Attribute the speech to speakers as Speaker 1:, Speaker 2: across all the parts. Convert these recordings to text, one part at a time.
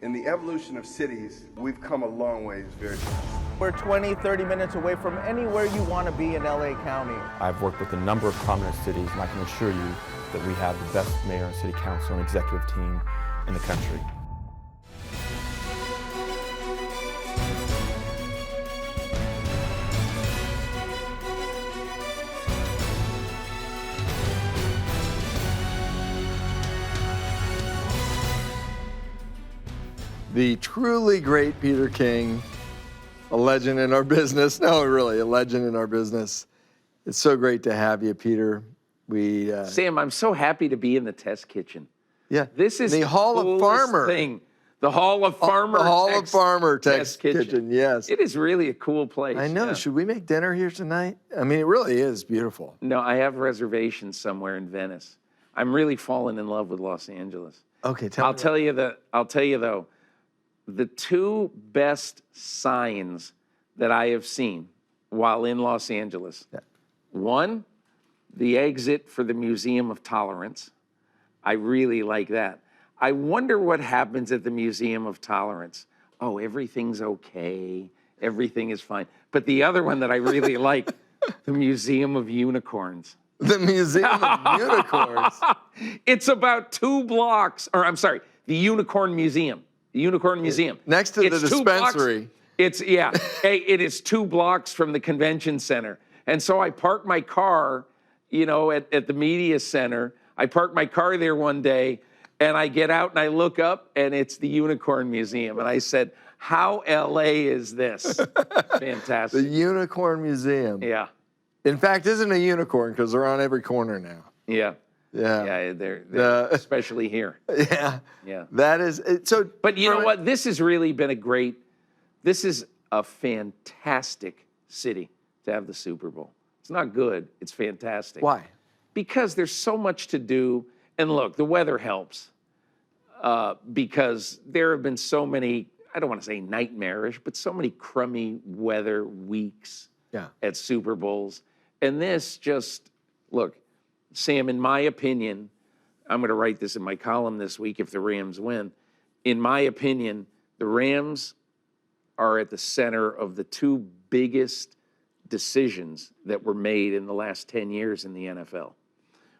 Speaker 1: In the evolution of cities, we've come a long ways very fast.
Speaker 2: We're 20, 30 minutes away from anywhere you want to be in LA County.
Speaker 3: I've worked with a number of prominent cities, and I can assure you that we have the best mayor and city council and executive team in the country.
Speaker 4: The truly great Peter King, a legend in our business. No, really, a legend in our business. It's so great to have you, Peter.
Speaker 5: Sam, I'm so happy to be in the test kitchen.
Speaker 4: Yeah,
Speaker 5: This is
Speaker 4: the Hall of Farmer
Speaker 5: thing. The Hall of Farmer.
Speaker 4: The Hall of Farmer test kitchen. Yes,
Speaker 5: it is really a cool place.
Speaker 4: I know.
Speaker 5: Yeah.
Speaker 4: Should we make dinner here tonight? I mean, it really is beautiful.
Speaker 5: No, I have reservations somewhere in Venice. I'm really falling in love with Los Angeles.
Speaker 4: Okay,
Speaker 5: I'll tell you though, the two best signs that I have seen while in Los Angeles.
Speaker 4: Yeah.
Speaker 5: One, the exit for the Museum of Tolerance. I really like that. I wonder what happens at the Museum of Tolerance. Oh, everything's okay. Everything is fine. But the other one that I really like, the Museum of Unicorns.
Speaker 4: The Museum of Unicorns.
Speaker 5: It's about 2 blocks, or I'm sorry, the Unicorn Museum. The Unicorn Museum.
Speaker 4: Next to the dispensary.
Speaker 5: It is 2 blocks from the convention center. And so I parked my car, at the media center. I parked my car there one day, and I get out and I look up, and it's the Unicorn Museum. And I said, how LA is this? Fantastic.
Speaker 4: The Unicorn Museum.
Speaker 5: Yeah.
Speaker 4: In fact, isn't a unicorn because they're on every corner now.
Speaker 5: Yeah.
Speaker 4: Yeah.
Speaker 5: Yeah, they're especially here.
Speaker 4: Yeah.
Speaker 5: Yeah.
Speaker 4: That is so.
Speaker 5: But you know what? This has really been this is a fantastic city to have the Super Bowl. It's not good, it's fantastic.
Speaker 4: Why?
Speaker 5: Because there's so much to do. And look, the weather helps because there have been so many, I don't want to say nightmarish, but so many crummy weather weeks at Super Bowls. And this look, Sam, in my opinion, I'm going to write this in my column this week if the Rams win. In my opinion, the Rams are at the center of the 2 biggest decisions that were made in the last 10 years in the NFL.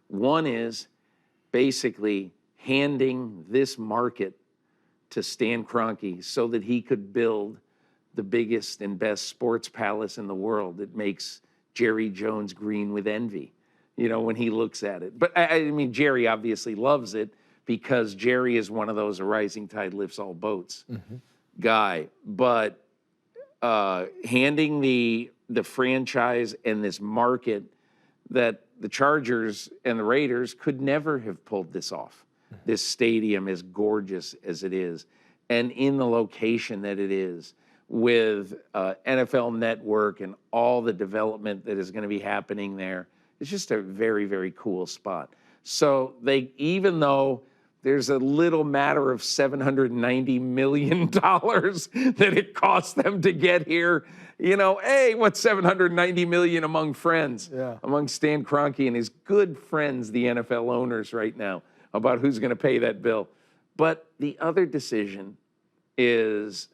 Speaker 5: One is basically handing this market to Stan Kroenke so that he could build the biggest and best sports palace in the world that makes Jerry Jones green with envy, when he looks at it. But I mean, Jerry obviously loves it because Jerry is one of those a rising tide lifts all boats guy. But handing the franchise and this market that the Chargers and the Raiders could never have pulled this off. This stadium, as gorgeous as it is, and in the location that it is, with NFL Network and all the development that is going to be happening there. It's just a very, very cool spot. So even though there's a little matter of $790 million that it cost them to get here, hey, what's $790 million among friends?
Speaker 4: Yeah.
Speaker 5: Among Stan Kroenke and his good friends, the NFL owners right now, about who's going to pay that bill. But the other decision is,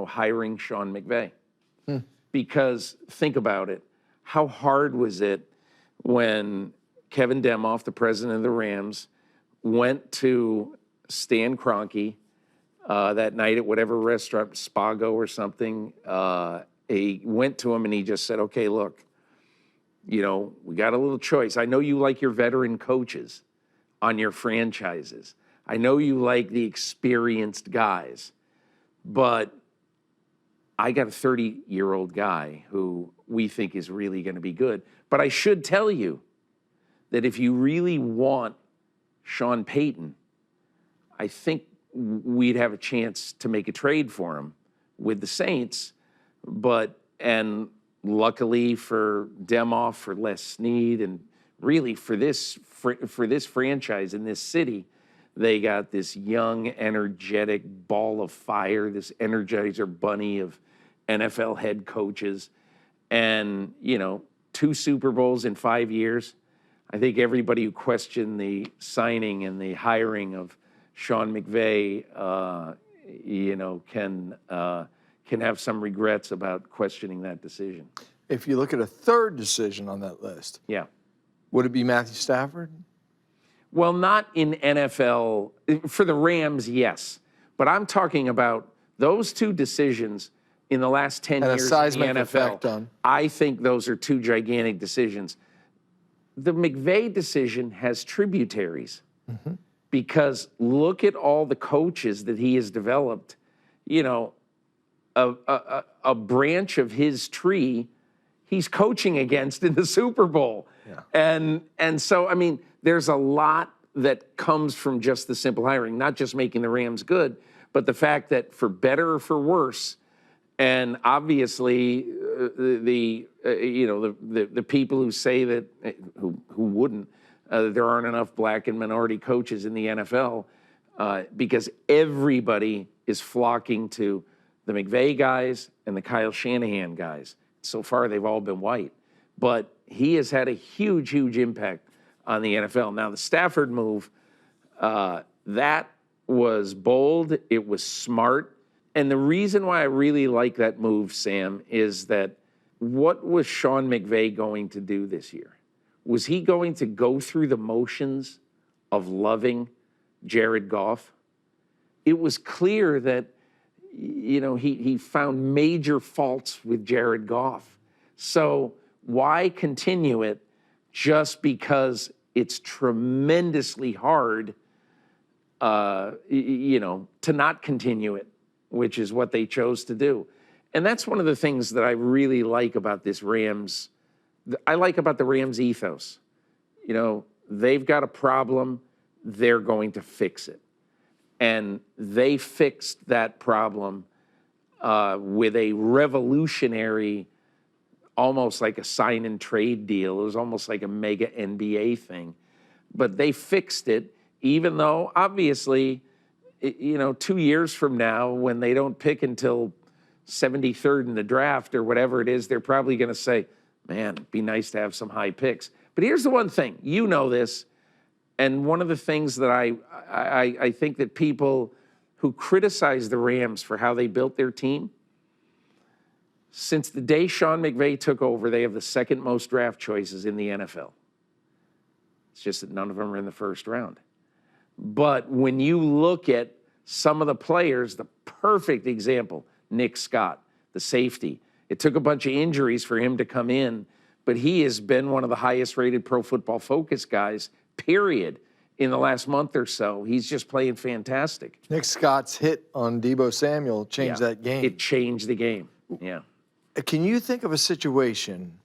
Speaker 5: hiring Sean McVay. Because think about it. How hard was it when Kevin Demoff, the president of the Rams, went to Stan Kroenke that night at whatever restaurant, Spago or something. He went to him and he just said, okay, look, we got a little choice. I know you like your veteran coaches on your franchises. I know you like the experienced guys, but I got a 30-year-old guy who we think is really going to be good. But I should tell you that if you really want Sean Payton, I think we'd have a chance to make a trade for him with the Saints. And luckily for Demoff, for Les Snead, and really for this franchise in this city, they got this young, energetic ball of fire, this Energizer bunny of NFL head coaches. And, 2 Super Bowls in 5 years. I think everybody who questioned the signing and the hiring of Sean McVay, can have some regrets about questioning that decision.
Speaker 4: If you look at a third decision on that list,
Speaker 5: Yeah.
Speaker 4: would it be Matthew Stafford?
Speaker 5: Well, not in NFL. For the Rams, yes. But I'm talking about those two decisions in the last 10
Speaker 4: And a
Speaker 5: years
Speaker 4: seismic
Speaker 5: in the
Speaker 4: effect
Speaker 5: NFL.
Speaker 4: on.
Speaker 5: I think those are two gigantic decisions. The McVay decision has tributaries because look at all the coaches that he has developed. You know, a branch of his tree he's coaching against in the Super Bowl. Yeah. And so, I mean, there's a lot that comes from just the simple hiring, not just making the Rams good, but the fact that for better or for worse, and obviously the people who say that, who wouldn't, there aren't enough black and minority coaches in the NFL because everybody is flocking to the McVay guys and the Kyle Shanahan guys. So far, they've all been white. But he has had a huge, huge impact on the NFL. Now, the Stafford move, that was bold. It was smart. And the reason why I really like that move, Sam, is that what was Sean McVay going to do this year? Was he going to go through the motions of loving Jared Goff? It was clear that he found major faults with Jared Goff. So why continue it just because it's tremendously hard, to not continue it, which is what they chose to do. And that's one of the things that I really like about this Rams. I like about the Rams ethos. They've got a problem, they're going to fix it. And they fixed that problem with a revolutionary, almost like a sign and trade deal. It was almost like a mega NBA thing. But they fixed it, even though obviously, 2 years from now, when they don't pick until 73rd in the draft or whatever it is, they're probably going to say, man, it'd be nice to have some high picks. But here's the one thing, this, and one of the things that I think that people who criticize the Rams for how they built their team, since the day Sean McVay took over, they have the second most draft choices in the NFL. It's just that none of them are in the first round. But when you look at some of the players, the perfect example, Nick Scott, the safety. It took a bunch of injuries for him to come in, but he has been one of the highest rated Pro Football Focus guys, period, in the last month or so. He's just playing fantastic.
Speaker 4: Nick Scott's hit on Deebo Samuel changed that game.
Speaker 5: It changed the game, yeah.
Speaker 4: Can you think of a situation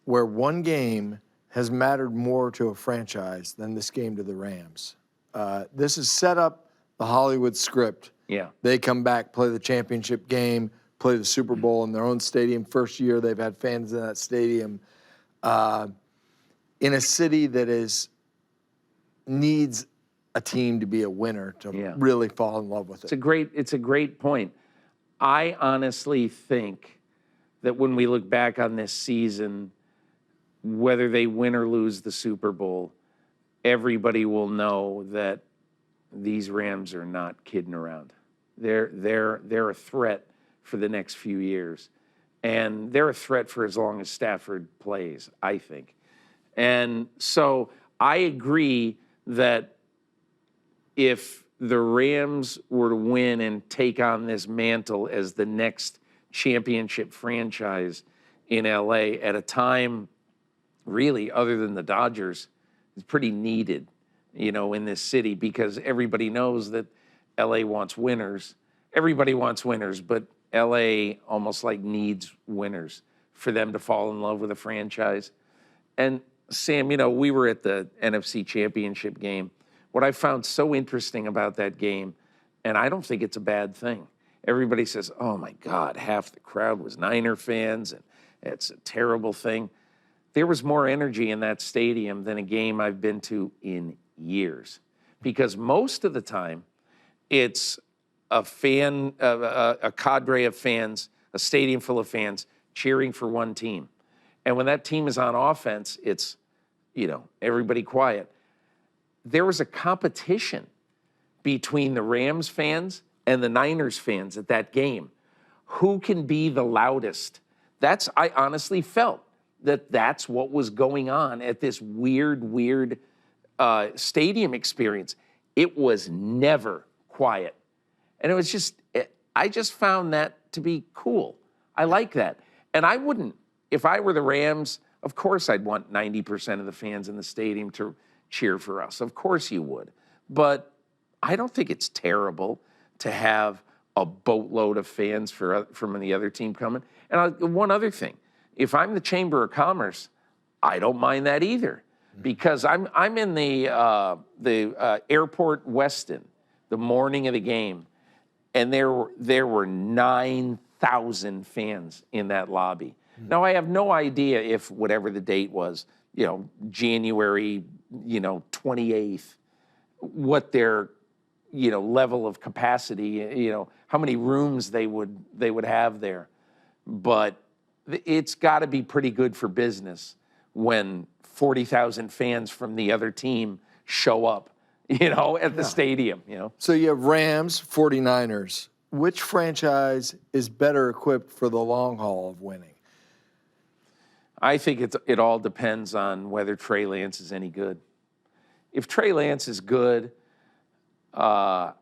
Speaker 4: where one game has mattered more to a franchise than this game to the Rams? This has set up the Hollywood script.
Speaker 5: Yeah.
Speaker 4: They come back, play the championship game, play the Super Bowl in their own stadium. First year they've had fans in that stadium. In a city that needs a team to be a winner to really fall in love with it.
Speaker 5: It's a great point. I honestly think that when we look back on this season, whether they win or lose the Super Bowl, everybody will know that these Rams are not kidding around. They're a threat for the next few years. And they're a threat for as long as Stafford plays, I think. And so I agree that if the Rams were to win and take on this mantle as the next championship franchise in LA at a time, really, other than the Dodgers, it's pretty needed, in this city, because everybody knows that LA wants winners. Everybody wants winners, but LA almost like needs winners for them to fall in love with a franchise. And Sam, we were at the NFC Championship game. What I found so interesting about that game, and I don't think it's a bad thing. Everybody says, oh my God, half the crowd was Niner fans, and it's a terrible thing. There was more energy in that stadium than a game I've been to in years. Because most of the time, it's a cadre of fans, a stadium full of fans cheering for one team. And when that team is on offense, it's, everybody quiet. There was a competition between the Rams fans and the Niners fans at that game. Who can be the loudest? I honestly felt that's what was going on at this weird stadium experience. It was never quiet. And it was I just found that to be cool. I like that. And I wouldn't, if I were the Rams, of course I'd want 90% of the fans in the stadium to cheer for us. Of course you would. But I don't think it's terrible to have a boatload of fans from the other team coming. And one other thing, if I'm the Chamber of Commerce, I don't mind that either, because I'm in the airport Westin the morning of the game, and there were 9,000 fans in that lobby. Now I have no idea if whatever the date was, January 28th, what their level of capacity, how many rooms they would have there, but it's got to be pretty good for business when 40,000 fans from the other team show up, at the stadium,
Speaker 4: So you have Rams, 49ers. Which franchise is better equipped for the long haul of winning?
Speaker 5: I think it all depends on whether Trey Lance is any good. If Trey Lance is good, I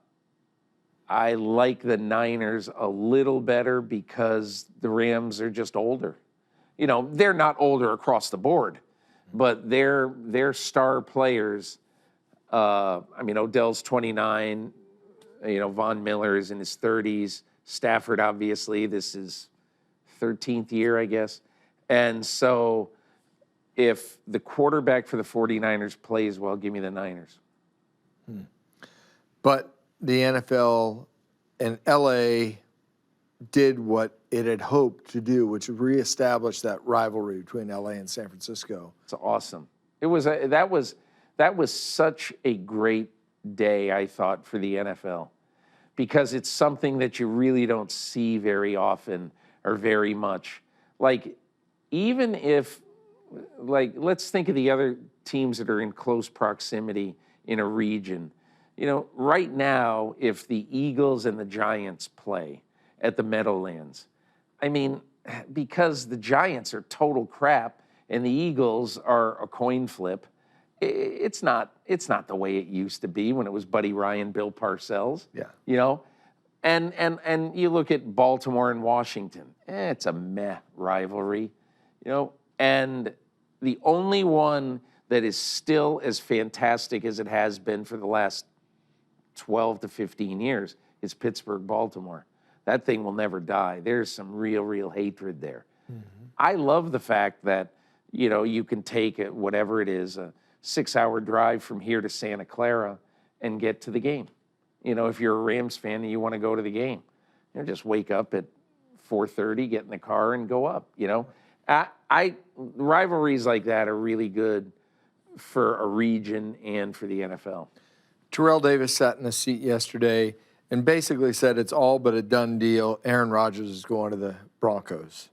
Speaker 5: like the Niners a little better because the Rams are just older. They're not older across the board, but their star players. Odell's 29. Von Miller is in his 30s. Stafford, obviously, this is 13th year, I guess. And so if the quarterback for the 49ers plays well, give me the Niners.
Speaker 4: But the NFL and LA did what it had hoped to do, which was reestablish that rivalry between LA and San Francisco.
Speaker 5: It's awesome. That was such a great day, I thought, for the NFL, because it's something that you really don't see very often or very much. Even if, let's think of the other teams that are in close proximity in a region. Right now, if the Eagles and the Giants play at the Meadowlands, because the Giants are total crap and the Eagles are a coin flip, it's not the way it used to be when it was Buddy Ryan, Bill Parcells.
Speaker 4: Yeah.
Speaker 5: And you look at Baltimore and Washington, it's a meh rivalry, and the only one that is still as fantastic as it has been for the last 12 to 15 years is Pittsburgh, Baltimore. That thing will never die. There's some real hatred there. Mm-hmm. I love the fact that, you can take whatever it is, a 6-hour drive from here to Santa Clara and get to the game. If you're a Rams fan and you want to go to the game, just wake up at 4:30, get in the car and go up, rivalries like that are really good for a region and for the NFL.
Speaker 4: Terrell Davis sat in the seat yesterday and basically said it's all but a done deal. Aaron Rodgers is going to the Broncos.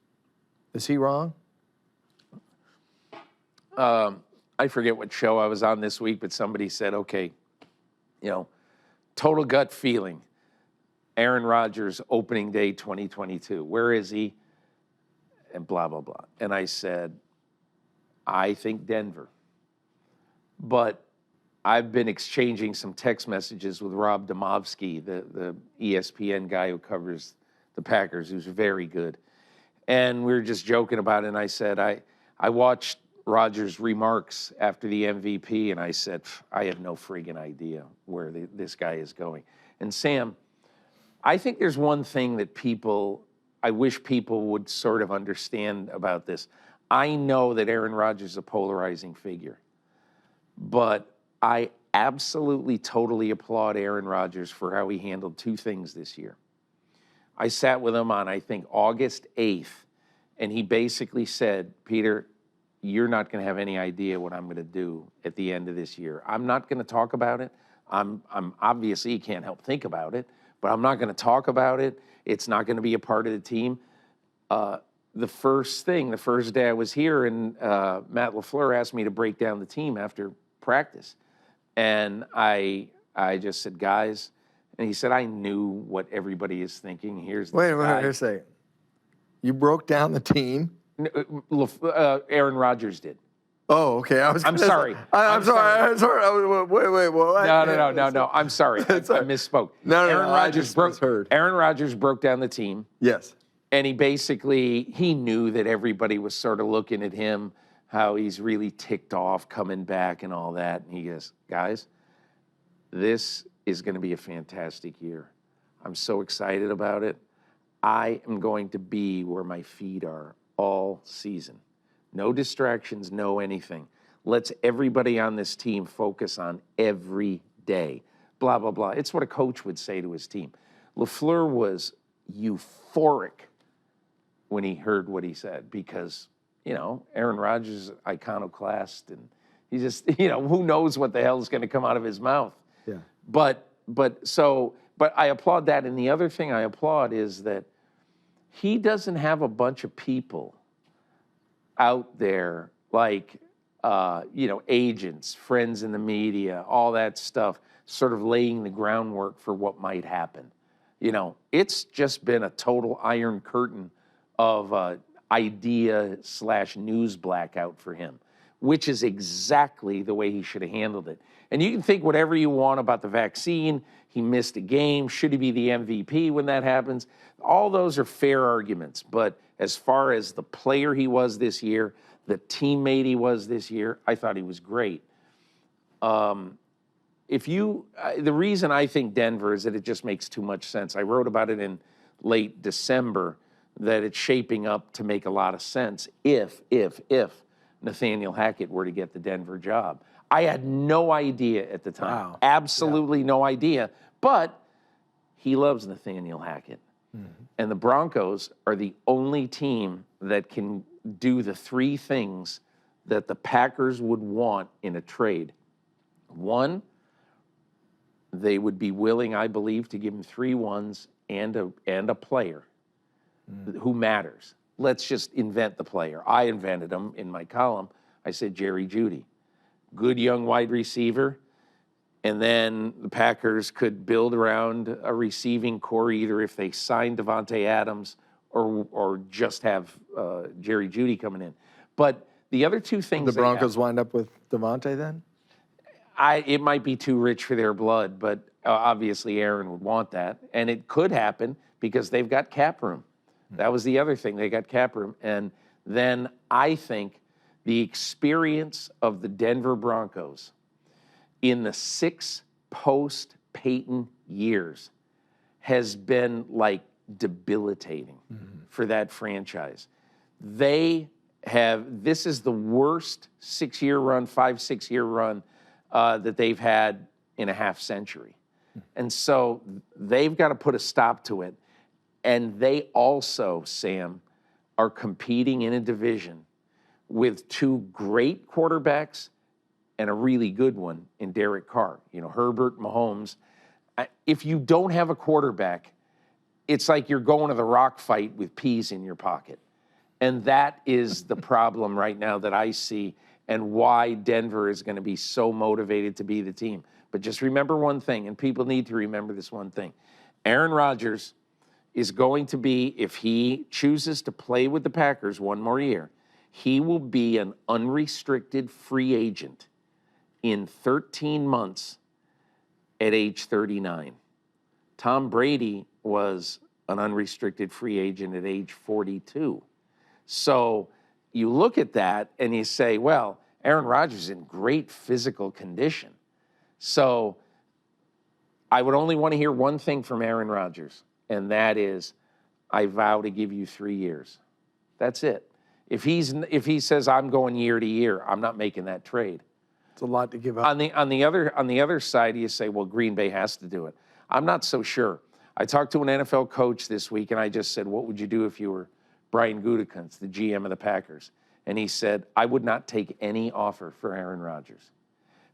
Speaker 4: Is he wrong?
Speaker 5: I forget what show I was on this week, but somebody said, okay, total gut feeling. Aaron Rodgers, opening day 2022. Where is he? And blah, blah, blah. And I said, I think Denver. But I've been exchanging some text messages with Rob Demovsky, the ESPN guy who covers the Packers, who's very good. And we were just joking about it, and I said, I watched Rodgers' remarks after the MVP, and I said, I have no friggin' idea where this guy is going. And Sam, I think there's one thing that I wish people would sort of understand about this. I know that Aaron Rodgers is a polarizing figure, but I absolutely, totally applaud Aaron Rodgers for how he handled two things this year. I sat with him on, I think, August 8th, and he basically said, Peter, you're not going to have any idea what I'm going to do at the end of this year. I'm not going to talk about it. I'm obviously, you can't help think about it, but I'm not going to talk about it. It's not going to be a part of the team. The first day I was here, and Matt LaFleur asked me to break down the team after practice. And I I just said, guys, and he said, I knew what everybody is thinking. Here's
Speaker 4: Wait
Speaker 5: this
Speaker 4: a minute, here a second. You broke down the team?
Speaker 5: Aaron Rodgers did.
Speaker 4: Oh, okay.
Speaker 5: I'm sorry.
Speaker 4: I'm sorry. Wait. Well,
Speaker 5: No. I'm sorry. I misspoke.
Speaker 4: No.
Speaker 5: Aaron Rodgers broke down the team.
Speaker 4: Yes.
Speaker 5: And he knew that everybody was sort of looking at him, how he's really ticked off coming back and all that. And he goes, guys, this is going to be a fantastic year. I'm so excited about it. I am going to be where my feet are all season. No distractions, no anything. Let's everybody on this team focus on every day. Blah, blah, blah. It's what a coach would say to his team. LaFleur was euphoric when he heard what he said because, Aaron Rodgers is iconoclast and he just, who knows what the hell is going to come out of his mouth.
Speaker 4: Yeah.
Speaker 5: But I applaud that. And the other thing I applaud is that he doesn't have a bunch of people out there like, agents, friends in the media, all that stuff, sort of laying the groundwork for what might happen. It's just been a total iron curtain of idea/news blackout for him, which is exactly the way he should have handled it. And you can think whatever you want about the vaccine. He missed a game. Should he be the MVP when that happens? All those are fair arguments. But as far as the player he was this year, the teammate he was this year, I thought he was great. The reason I think Denver is that it just makes too much sense. I wrote about it in late December that it's shaping up to make a lot of sense if Nathaniel Hackett were to get the Denver job. I had no idea at the time.
Speaker 4: Wow.
Speaker 5: Absolutely no idea. But he loves Nathaniel Hackett. Mm-hmm. And the Broncos are the only team that can do the three things that the Packers would want in a trade. One, they would be willing, I believe, to give him 3 ones and a player who matters. Let's just invent the player. I invented him in my column. I said Jerry Jeudy. Good young wide receiver. And then the Packers could build around a receiving core either if they signed Devontae Adams or just have Jerry Jeudy coming in. But the other two things...
Speaker 4: The Broncos wind up with Devontae then?
Speaker 5: It might be too rich for their blood, but obviously Aaron would want that. And it could happen because they've got cap room. That was the other thing. They got cap room. And then I think the experience of the Denver Broncos in the 6 post-Peyton years has been like debilitating for that franchise. This is the worst 6-year run, 5-6-year run that they've had in a half century. And so they've got to put a stop to it. And they also, Sam, are competing in a division with 2 great quarterbacks and a really good one in Derek Carr. Herbert, Mahomes. If you don't have a quarterback, it's like you're going to the rock fight with peas in your pocket. And that is the problem right now that I see and why Denver is going to be so motivated to be the team. But just remember one thing, and people need to remember this one thing. Aaron Rodgers is going to be, if he chooses to play with the Packers one more year, he will be an unrestricted free agent in 13 months at age 39. Tom Brady was an unrestricted free agent at age 42. So you look at that and you say, well, Aaron Rodgers is in great physical condition. So I would only want to hear one thing from Aaron Rodgers, and that is, I vow to give you 3 years. That's it. If he says I'm going year to year, I'm not making that trade.
Speaker 4: It's a lot to give up.
Speaker 5: On the other side, you say, well, Green Bay has to do it. I'm not so sure. I talked to an NFL coach this week, and I just said, what would you do if you were Brian Gutekunst, the GM of the Packers? And he said, I would not take any offer for Aaron Rodgers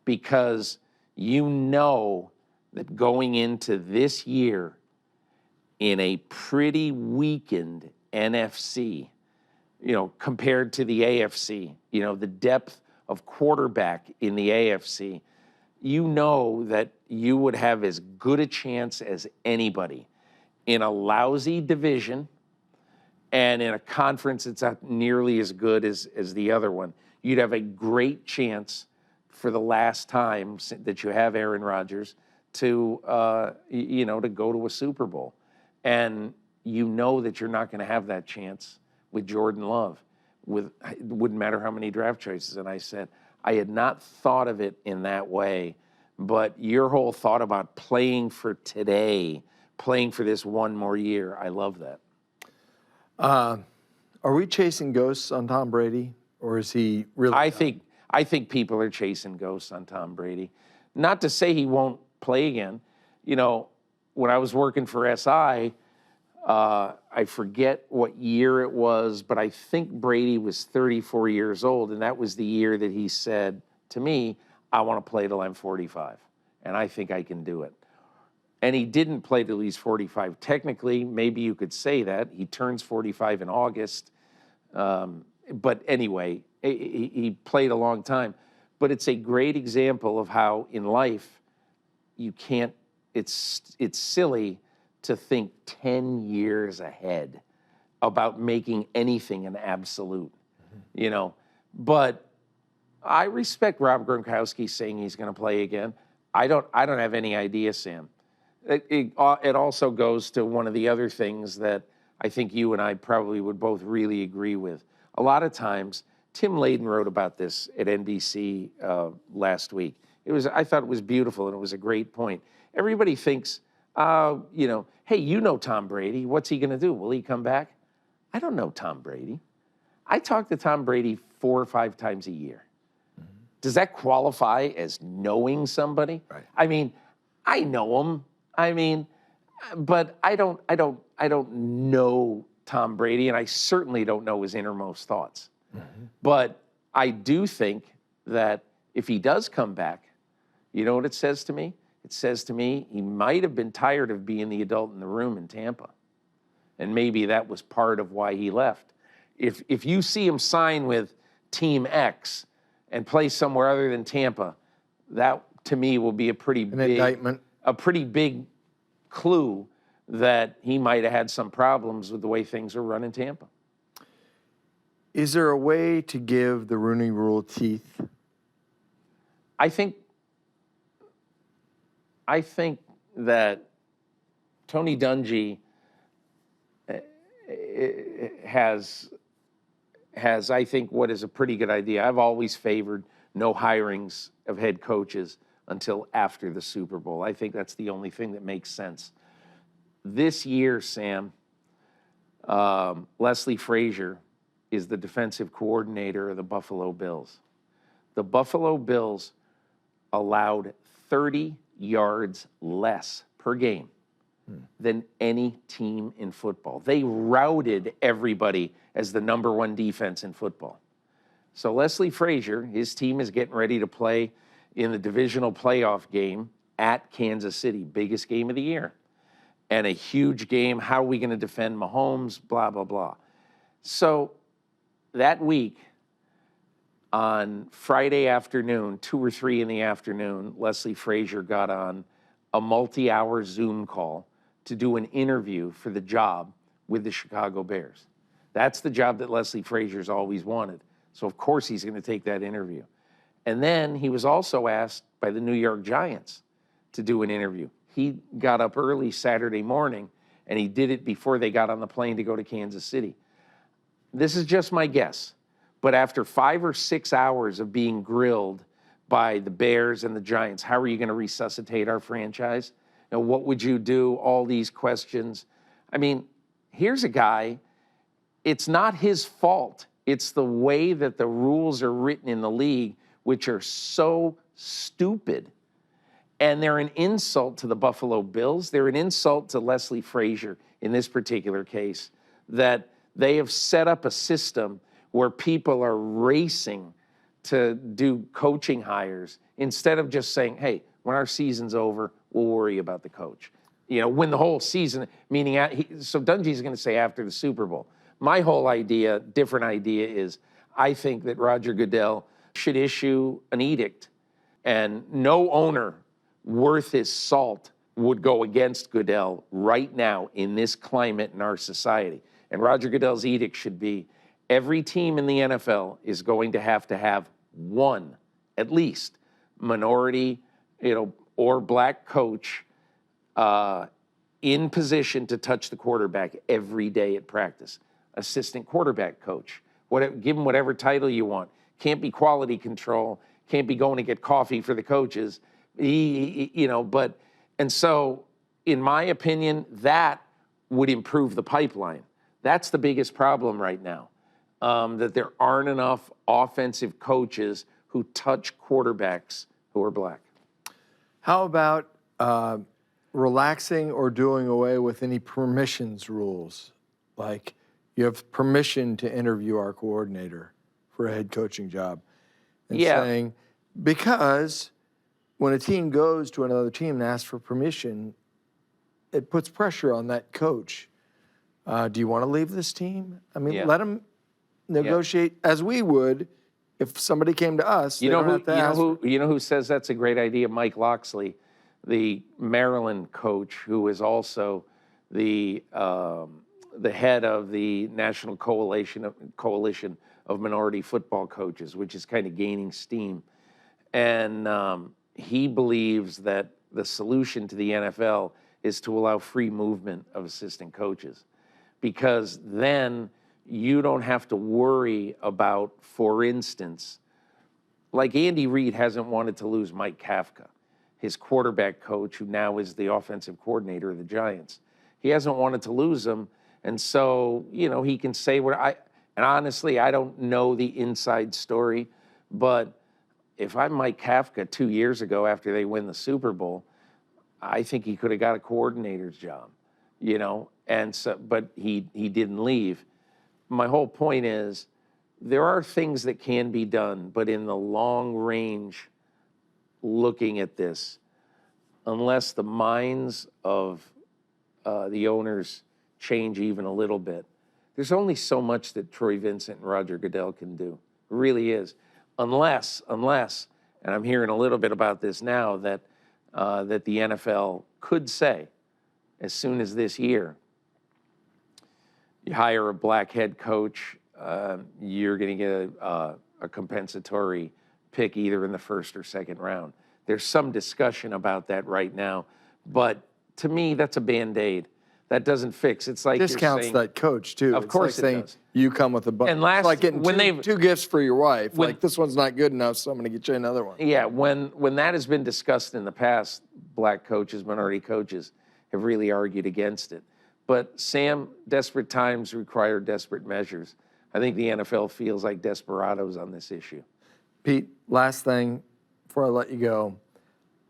Speaker 5: because you know that going into this year in a pretty weakened NFC, compared to the AFC, the depth of quarterback in the AFC, you know that you would have as good a chance as anybody in a lousy division and in a conference that's not nearly as good as the other one. You'd have a great chance for the last time that you have Aaron Rodgers to, to go to a Super Bowl. And you know that you're not going to have that chance with Jordan Love. It wouldn't matter how many draft choices. And I said, I had not thought of it in that way, but your whole thought about playing for today, playing for this one more year, I love that.
Speaker 4: Are we chasing ghosts on Tom Brady, or is he really?
Speaker 5: I think people are chasing ghosts on Tom Brady. Not to say he won't play again. You know, when I was working for SI, I forget what year it was, but I think Brady was 34 years old, and that was the year that he said to me, I want to play till I'm 45, and I think I can do it. And he didn't play till he's 45. Technically, maybe you could say that. He turns 45 in August. But anyway, he played a long time. But it's a great example of how in life you can't, it's silly to think 10 years ahead about making anything an absolute, you know. But I respect Rob Gronkowski saying he's going to play again. I don't have any idea, Sam. It also goes to one of the other things that I think you and I probably would both really agree with. A lot of times, Tim Layden wrote about this at NBC last week. I thought it was beautiful, and it was a great point. Everybody thinks, hey, you know Tom Brady. What's he going to do? Will he come back? I don't know Tom Brady. I talk to Tom Brady 4 or 5 times a year. Mm-hmm. Does that qualify as knowing somebody? Right. I mean, I know him. I mean, but I don't know Tom Brady, and I certainly don't know his innermost thoughts. Mm-hmm. But I do think that if he does come back, you know what it says to me? It says to me he might have been tired of being the adult in the room in Tampa. And maybe that was part of why he left. If you see him sign with Team X and play somewhere other than Tampa, that to me will be a pretty big clue that he might have had some problems with the way things are run in Tampa.
Speaker 4: Is there a way to give the Rooney Rule teeth?
Speaker 5: I think that Tony Dungy has, I think, what is a pretty good idea. I've always favored no hirings of head coaches until after the Super Bowl. I think that's the only thing that makes sense. This year, Sam, Leslie Frazier is the defensive coordinator of the Buffalo Bills. The Buffalo Bills allowed 30 yards less per game than any team in football. They routed everybody as the #1 defense in football. So Leslie Frazier, his team is getting ready to play in the divisional playoff game at Kansas City, biggest game of the year. And a huge game. How are we going to defend Mahomes? Blah, blah, blah. So that week, on Friday afternoon, 2 or 3 in the afternoon, Leslie Frazier got on a multi-hour Zoom call to do an interview for the job with the Chicago Bears. That's the job that Leslie Frazier's always wanted. So of course he's going to take that interview. And then he was also asked by the New York Giants to do an interview. He got up early Saturday morning, and he did it before they got on the plane to go to Kansas City. This is just my guess, but after 5 or 6 hours of being grilled by the Bears and the Giants, how are you going to resuscitate our franchise? Now, what would you do? All these questions. I mean, here's a guy, it's not his fault. It's the way that the rules are written in the league, which are so stupid. And they're an insult to the Buffalo Bills. They're an insult to Leslie Frazier in this particular case, that they have set up a system where people are racing to do coaching hires instead of just saying, hey, when our season's over, we'll worry about the coach. You know, when the whole season, meaning, so Dungy's going to say after the Super Bowl. My whole idea, different idea, is I think that Roger Goodell should issue an edict And no owner worth his salt would go against Goodell right now in this climate in our society. And Roger Goodell's edict should be every team in the NFL is going to have one, at least, minority, or black coach in position to touch the quarterback every day at practice. Assistant quarterback coach. Give him whatever title you want. Can't be quality control. Can't be going to get coffee for the coaches. And so, in my opinion, that would improve the pipeline. That's the biggest problem right now, that there aren't enough offensive coaches who touch quarterbacks who are black.
Speaker 4: How about relaxing or doing away with any permissions rules? Like, you have permission to interview our coordinator for a head coaching job. And saying, because when a team goes to another team and asks for permission, it puts pressure on that coach. Do you want to leave this team? I mean, let them negotiate as we would if somebody came to us.
Speaker 5: You know who says that's a great idea? Mike Loxley, the Maryland coach, who is also the head of the National Coalition of Minority Football Coaches, which is kind of gaining steam. And he believes that the solution to the NFL is to allow free movement of assistant coaches, because then you don't have to worry about, for instance, like Andy Reid hasn't wanted to lose Mike Kafka, his quarterback coach, who now is the offensive coordinator of the Giants. He hasn't wanted to lose him, and so, he can say and honestly, I don't know the inside story, but if I'm Mike Kafka 2 years ago after they win the Super Bowl, I think he could have got a coordinator's job, and so, but he didn't leave. My whole point is there are things that can be done, but in the long range, looking at this, unless the minds of the owners change even a little bit, there's only so much that Troy Vincent and Roger Goodell can do. It really is. Unless, and I'm hearing a little bit about this now, that the NFL could say, as soon as this year, you hire a black head coach, you're going to get a compensatory pick either in the first or second round. There's some discussion about that right now, but to me, that's a Band-Aid. That doesn't fix. It's like
Speaker 4: discounts
Speaker 5: saying,
Speaker 4: that coach too.
Speaker 5: Of course,
Speaker 4: it's like saying
Speaker 5: does.
Speaker 4: You come with a bunch.
Speaker 5: And last,
Speaker 4: it's like getting two gifts for your wife. Like, this one's not good enough, so I'm going to get you another one.
Speaker 5: Yeah, when that has been discussed in the past, black coaches, minority coaches have really argued against it. But Sam, desperate times require desperate measures. I think the NFL feels like desperados on this issue.
Speaker 4: Pete, last thing before I let you go,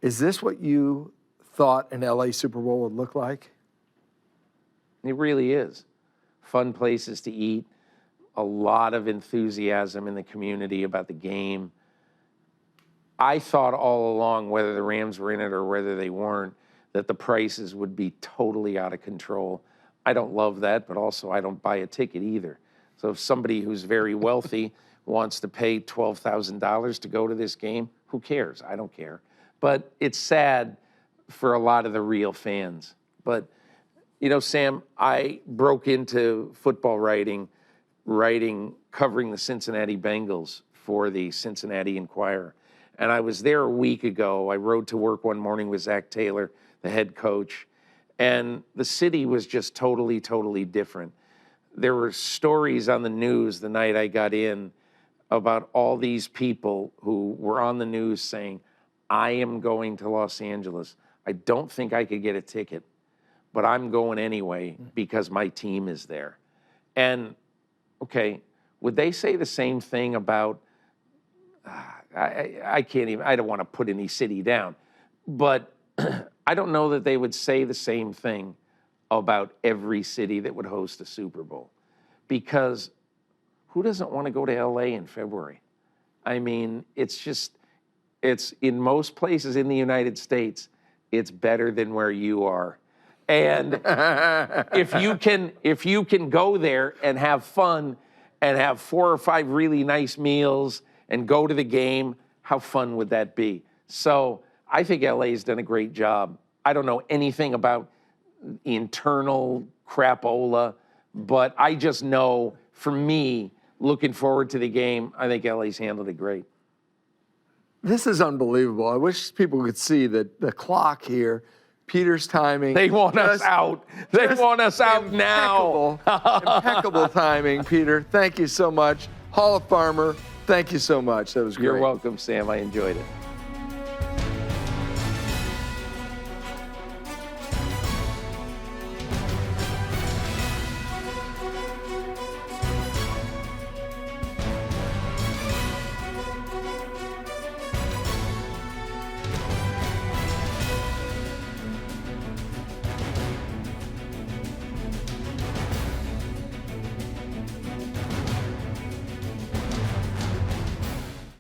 Speaker 4: is this what you thought an LA Super Bowl would look like?
Speaker 5: It really is. Fun places to eat, a lot of enthusiasm in the community about the game. I thought all along, whether the Rams were in it or whether they weren't, that the prices would be totally out of control. I don't love that, but also I don't buy a ticket either. So if somebody who's very wealthy wants to pay $12,000 to go to this game, who cares? I don't care. But it's sad for a lot of the real fans. But Sam, I broke into football writing, covering the Cincinnati Bengals for the Cincinnati Enquirer. And I was there a week ago. I rode to work one morning with Zach Taylor, the head coach, and the city was just totally, totally different. There were stories on the news the night I got in about all these people who were on the news saying, I am going to Los Angeles. I don't think I could get a ticket, but I'm going anyway because my team is there. And, okay, would they say the same thing about, I can't even, I don't want to put any city down, but I don't know that they would say the same thing about every city that would host a Super Bowl, because who doesn't want to go to LA in February? I mean, it's in most places in the United States, it's better than where you are. And if you can go there and have fun and have 4 or 5 really nice meals and go to the game, how fun would that be? So I think LA's done a great job. I don't know anything about internal crapola, but I just know, for me, looking forward to the game, I think LA's handled it great.
Speaker 4: This is unbelievable. I wish people could see the clock here. Peter's timing.
Speaker 5: They want us out. They want us out now.
Speaker 4: Impeccable timing, Peter. Thank you so much. Hall of Farmer, thank you so much. That was great.
Speaker 5: You're welcome, Sam. I enjoyed it.